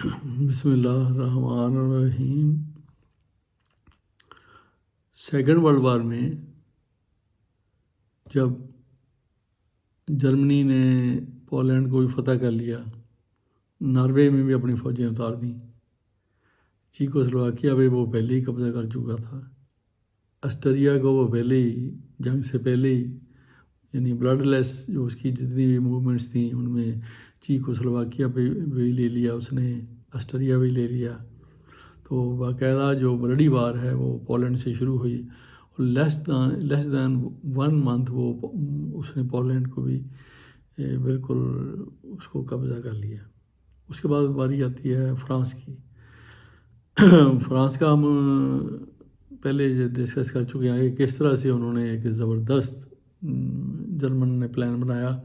बिस्मिल्लाहिर्रहमानिर्रहीम। Second world war में जब जर्मनी ने पोलैंड को भी फतह कर लिया, नॉर्वे में भी अपनी फ़ौजें उतार दी, चेकोस्लोवाकिया पे वो पहले ही कब्ज़ा कर चुका था, ऑस्ट्रिया को वो पहले ही जंग से पहले ही यानी ब्लडलेस जो उसकी जितनी भी मूवमेंट्स थी उनमें चेकोस्लोवाकिया पे भी ले लिया उसने, ऑस्ट्रिया भी ले लिया। तो बाकायदा जो ब्लडी वार है वो पोलैंड से शुरू हुई और लेस दैन 1 मंथ वो उसने पोलैंड को भी बिल्कुल उसको कब्ज़ा कर लिया। उसके बाद बारी आती है फ्रांस की। फ्रांस का हम पहले डिस्कस कर चुके हैं कि किस तरह से उन्होंने एक ज़बरदस्त जर्मन ने प्लान बनाया।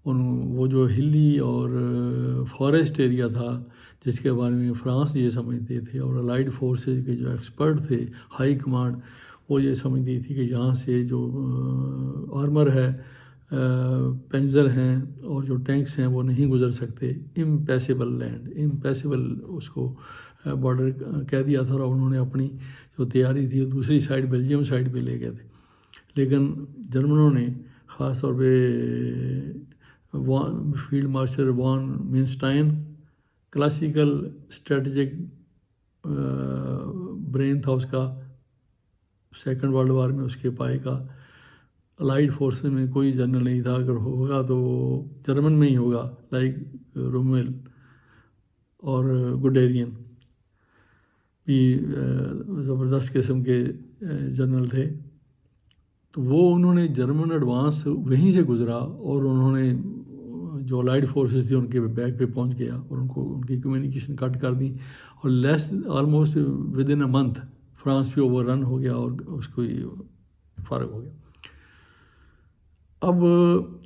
वो जो हिली और फॉरेस्ट एरिया था जिसके बारे में फ्रांस ये समझते थे और अलाइड फोर्सेस के जो एक्सपर्ट थे, हाई कमांड, वो ये समझती थी कि यहाँ से जो आर्मर है, पेंजर हैं और जो टैंक्स हैं वो नहीं गुजर सकते। इम्पैसेबल लैंड, इम्पैसेबल उसको बॉर्डर कह दिया था और उन्होंने अपनी जो तैयारी थी दूसरी साइड बेल्जियम साइड पे ले गए थे। लेकिन जर्मनों ने ख़ास तौर पे field marshal von Manstein, classical strategic brain था उसका, सेकंड वर्ल्ड वार में उसके पाए का। अलाइड फोर्सेस में कोई जनरल नहीं था, अगर होगा तो जर्मन में ही होगा, लाइक रोमेल और गुडेरियन भी ज़बरदस्त किस्म के जनरल थे। तो वो उन्होंने जर्मन एडवांस वहीं से गुजरा और उन्होंने जो अलाइड फोर्सेस थी उनके बैक पे पहुंच गया और उनको उनकी कम्युनिकेशन कट कर दी और almost with in a month France भी ओवररन हो गया और उसको फ़र्क हो गया। अब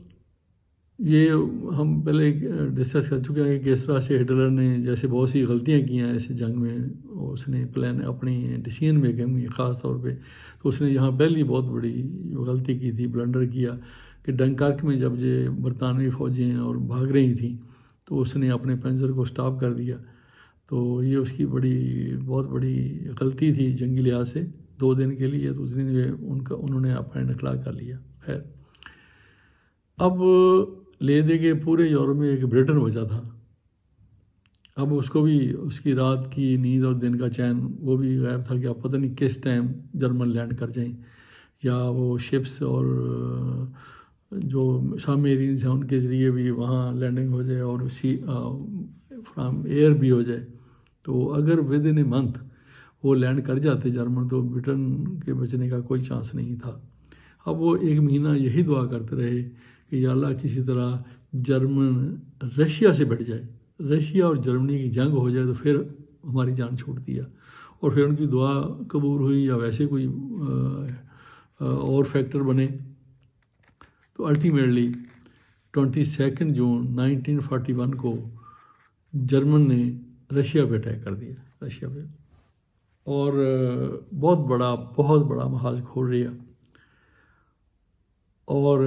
ये हम पहले डिस्कस कर चुके हैं कि किस तरह से हिटलर ने जैसे बहुत सी गलतियां की हैं इस जंग में, उसने प्लान अपनी डिसीजन मेकिंग में ख़ास तौर पे, तो उसने यहाँ पहली बहुत बड़ी गलती की थी, ब्लंडर किया कि डंकर्क में जब ये बरतानवी फ़ौजें और भाग रही थी तो उसने अपने पेंजर को स्टॉप कर दिया। तो ये उसकी बहुत बड़ी गलती थी जंगी लिहाज से। 2 दिन के लिए तो उस दिन उन्होंने अपना निकला कर लिया। खैर, अब ले दे के पूरे यूरोप में एक ब्रिटेन बचा था। अब उसको भी उसकी रात की नींद और दिन का चैन वो भी गायब था कि अब पता नहीं किस टाइम जर्मन लैंड कर जाएं, या वो शिप्स और जो सबमरीन्स हैं उनके ज़रिए भी वहाँ लैंडिंग हो जाए और फ्रॉम एयर भी हो जाए। तो अगर विद इन ए मंथ वो लैंड कर जाते जर्मन तो ब्रिटेन के बचने का कोई चांस नहीं था। अब वो 1 महीना यही दुआ करते रहे कि या अल्लाह किसी तरह जर्मन रशिया से बढ़ जाए, रशिया और जर्मनी की जंग हो जाए तो फिर हमारी जान छूटती है। और फिर उनकी दुआ कबूल हुई या वैसे कोई और फैक्टर बने। तो अल्टीमेटली 22 जून 1941 को जर्मन ने रशिया पे अटैक कर दिया, रशिया पे, और बहुत बड़ा महाज खोल लिया। और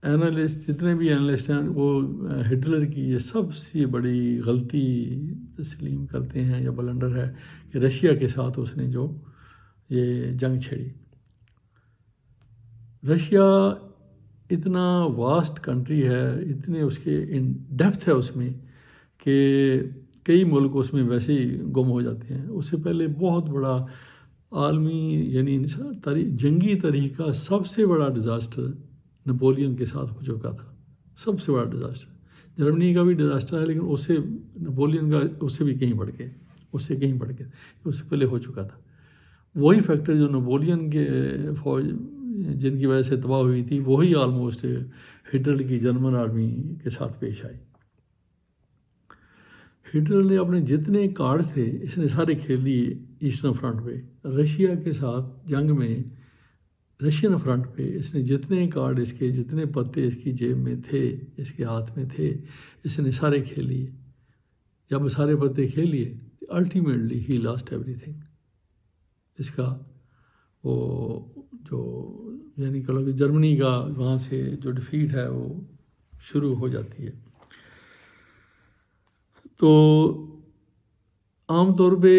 एनालिस्ट जितने भी एनालिस्ट हैं वो हिटलर की ये सबसे बड़ी गलती तस्लीम करते हैं या ब्लंडर है कि रशिया के साथ उसने जो ये जंग छेड़ी। रशिया इतना वास्ट कंट्री है, इतने उसके इन डेप्थ है उसमें कि कई मुल्क उसमें वैसे ही गुम हो जाते हैं। उससे पहले बहुत बड़ा आलमी यानी जंगी तरीका सबसे बड़ा डिज़ास्टर नेपोलियन के साथ हो चुका था, सबसे बड़ा डिज़ास्टर। जर्मनी का भी डिज़ास्टर है लेकिन उससे नेपोलियन का उससे कहीं बढ़ के उससे पहले हो चुका था। वही फैक्टर जो नेपोलियन के फौज जिनकी वजह से तबाह हुई थी वही ऑलमोस्ट हिटलर की जर्मन आर्मी के साथ पेश आई। हिटलर ने अपने जितने कार्ड थे इसने सारे खेल दिए ईस्टर्न फ्रंट पे। रशिया के साथ जंग में रशियन फ्रंट पे इसने जितने कार्ड, इसके जितने पत्ते इसकी जेब में थे, इसके हाथ में थे, इसने सारे खेल लिए। जब सारे पत्ते खेल लिए अल्टीमेटली ही लॉस्ट एवरीथिंग। इसका वो जो यानी कह लो कि जर्मनी का वहाँ से जो डिफीट है वो शुरू हो जाती है। तो आम तौर पे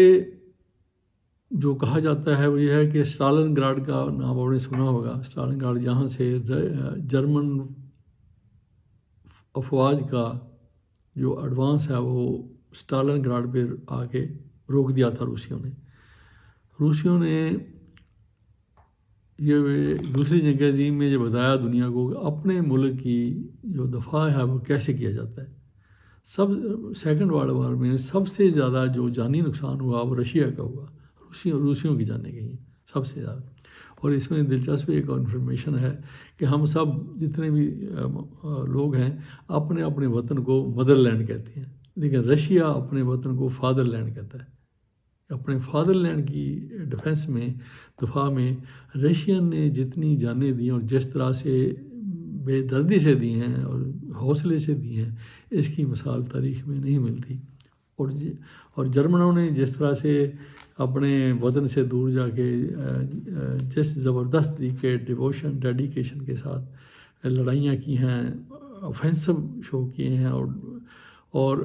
जो कहा जाता है वो ये है कि स्टालिनग्राड का नाम आपने सुना होगा। स्टालिनग्राड जहाँ से जर्मन अफवाज का जो एडवांस है वो स्टालिनग्राड पे आके रोक दिया था रूसियों ने ये दूसरी जंग अज़ीम में जो बताया दुनिया को कि अपने मुल्क की जो दफा है वो कैसे किया जाता है। सेकंड वर्ल्ड वॉर में सबसे ज़्यादा जो जानी नुकसान हुआ वो रशिया का हुआ, रूसियों की जानें गई सबसे ज़्यादा। और इसमें दिलचस्प एक और इन्फॉर्मेशन है कि हम सब जितने भी लोग हैं अपने अपने वतन को मदरलैंड कहते हैं, लेकिन रशिया अपने वतन को फादरलैंड कहता है। अपने फादरलैंड की डिफेंस में दफा में रशियन ने जितनी जानें दी और जिस तरह से बेदर्दी से दी हैं और हौसले से दी हैं, इसकी मिसाल तारीख़ में नहीं मिलती। और जर्मनों ने जिस तरह से अपने वतन से दूर जाके जिस ज़बरदस्त तरीके डिवोशन डेडिकेशन के साथ लड़ाइयाँ की हैं, ऑफेंसिव शो किए हैं और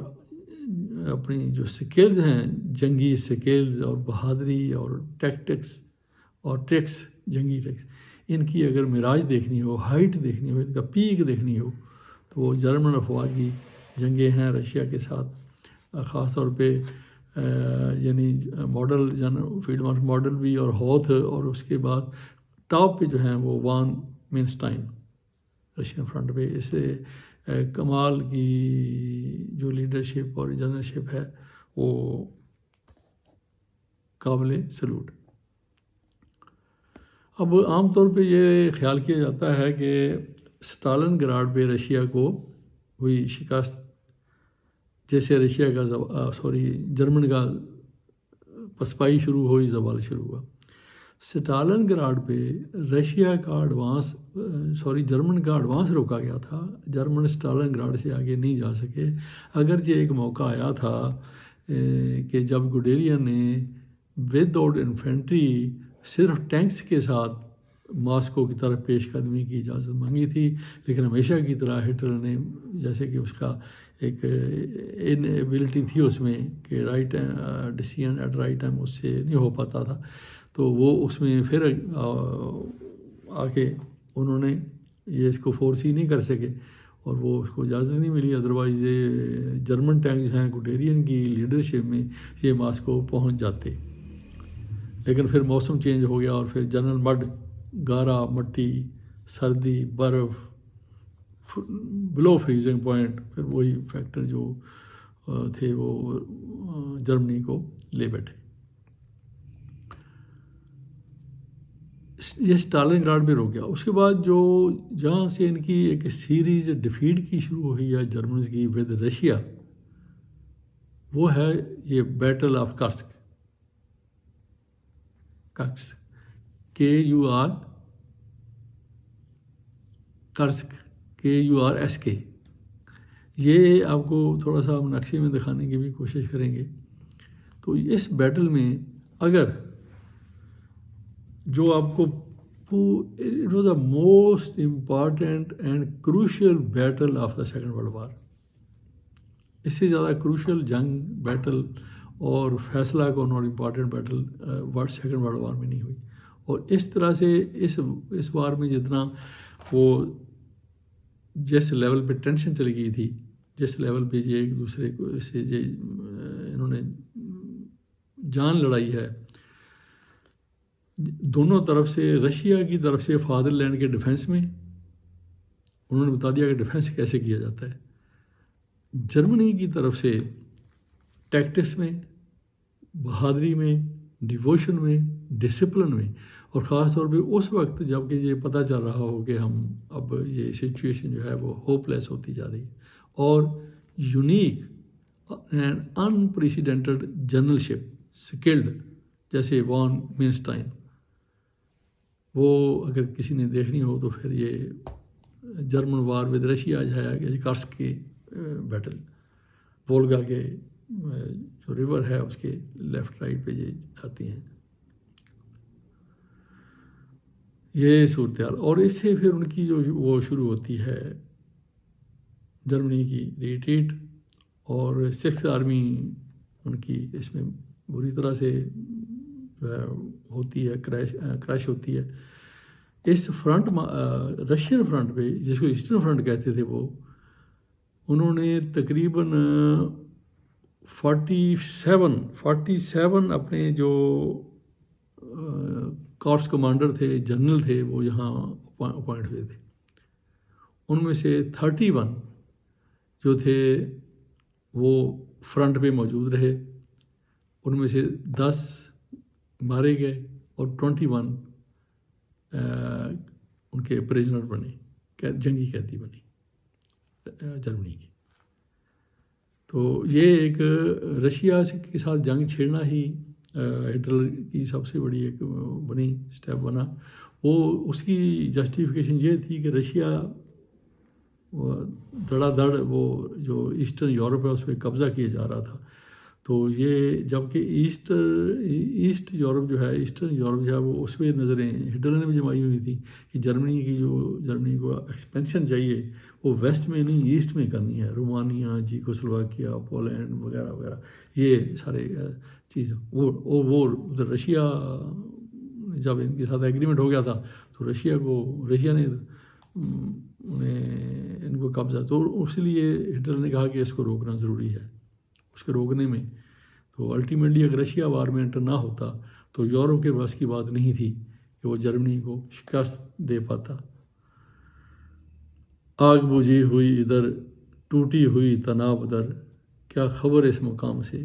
अपनी जो स्किल्स हैं, जंगी स्किल्स और बहादुरी और टैक्टिक्स और ट्रिक्स, जंगी ट्रिक्स, इनकी अगर मिराज देखनी हो, हाइट देखनी हो, इनका पीक देखनी हो, तो वो जर्मन अफवाज की जंगें हैं रशिया के साथ। ख़ास तौर पे यानी मॉडल फील्ड मार्क मॉडल भी और होथ, और उसके बाद टॉप पे जो हैं वो वान मिन्स्टाइन रशियन फ्रंट पे। इससे कमाल की जो लीडरशिप और जनरलशिप है वो काबिल सलूट। अब आम तौर पे ये ख्याल किया जाता है कि स्टालिनग्राड पे रशिया को हुई शिकस्त, जैसे रशिया का जर्मन का पसपाई शुरू हुई, जवाल शुरू हुआ। स्टालिनग्राड पे रशिया का जर्मन का एडवांस रोका गया था। जर्मन स्टालिनग्राड से आगे नहीं जा सके। अगरचे एक मौका आया था कि जब गुडेरियन ने विदाउट इन्फेंट्री सिर्फ टैंक्स के साथ मॉस्को की तरफ पेशकदमी की इजाज़त मांगी थी, लेकिन हमेशा की तरह हिटलर ने, जैसे कि उसका एक इनएबिलिटी थी उसमें कि right decision at right time उससे नहीं हो पाता था, तो वो उसमें फिर आके उन्होंने ये इसको फोर्स ही नहीं कर सके और वो उसको इजाज़त नहीं मिली। अदरवाइज़ ये जर्मन टैंक्स हैं गुडेरियन की लीडरशिप में ये मॉस्को पहुंच जाते, लेकिन फिर मौसम चेंज हो गया और फिर जनरल मड, गारा मट्टी, सर्दी, बर्फ़, बिलो फ्रीजिंग पॉइंट, फिर वही फैक्टर जो थे वो जर्मनी को ले बैठे। ये स्टालिनग्राड में रुक गया। उसके बाद जो जहाँ से इनकी एक सीरीज डिफीट की शुरू हुई है जर्मन की विद रशिया, वो है ये बैटल ऑफ कर्स्क, KURSK। ये आपको थोड़ा सा हम नक्शे में दिखाने की भी कोशिश करेंगे। तो इस बैटल में अगर जो आपको it was the most important and crucial battle of the second world war. इससे ज़्यादा क्रूशियल जंग, बैटल और फैसला कौन और important battle second world war में नहीं हुई। और इस तरह से इस वार में जितना वो जिस लेवल पे टेंशन चली गई थी, जिस लेवल पे ये एक दूसरे को से इन्होंने जान लड़ाई है दोनों तरफ से। रशिया की तरफ से फादरलैंड के डिफेंस में उन्होंने बता दिया कि डिफेंस कैसे किया जाता है। जर्मनी की तरफ से टैक्टिक्स में, बहादुरी में, डिवोशन में, डिसिप्लिन में, और ख़ास तौर पे उस वक्त जबकि ये पता चल रहा हो कि हम अब ये सिचुएशन जो है वो होपलेस होती जा रही है, और unique and unprecedented generalship, skilled, जैसे वॉन मिन्स्टाइन, वो अगर किसी ने देखनी हो तो फिर ये जर्मन वार विद रशिया है, कर्स्क की बैटल, वोल्गा के जो रिवर है उसके लेफ़्ट राइट पे ये आती हैं, ये सूरत हाल। और इससे फिर उनकी जो वो शुरू होती है जर्मनी की रिट्रीट, और सिक्स्थ आर्मी उनकी इसमें बुरी तरह से जो है होती है, क्रैश होती है। इस फ्रंट रशियन फ्रंट पे, जिसको ईस्टर्न फ्रंट कहते थे, वो उन्होंने तकरीबन 47 अपने जो कॉर्प्स कमांडर थे, जनरल थे, वो यहाँ अपॉइंट हुए थे। उनमें से 31 जो थे वो फ्रंट पे मौजूद रहे, उनमें से 10 मारे गए और 21 उनके प्रिजनर बने, जंगी कैदी बनी जर्मनी की। तो ये एक रशिया के साथ जंग छेड़ना ही हिटलर की सबसे बड़ी एक बनी स्टेप बना। वो उसकी जस्टिफिकेशन ये थी कि रशिया धड़ाधड़ वो जो ईस्टर्न यूरोप है उस पर कब्ज़ा किया जा रहा था। तो ये जबकि ईस्ट यूरोप जो है, ईस्टर्न यूरोप जो है, वो उस पर नज़रें हिटलर ने भी जमाई हुई थी कि जर्मनी को एक्सपेंशन चाहिए, वो वेस्ट में नहीं ईस्ट में करनी है। रोमानिया, चेकोस्लोवाकिया, पोलैंड वगैरह वगैरह, ये सारे चीज़ वो उधर रशिया जब इनके साथ एग्रीमेंट हो गया था तो रशिया ने इनको कब्जा, तो इसलिए हिटलर ने कहा कि इसको रोकना ज़रूरी है। उसके रोकने में तो अल्टीमेटली अगर रशिया वार में एंटर ना होता तो यूरोप के बस की बात नहीं थी कि वो जर्मनी को शिकस्त दे पाता। आग बुझी हुई इधर, टूटी हुई तनाब दर, क्या खबर इस मुकाम से,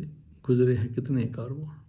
गुजरे हैं कितने कारवां।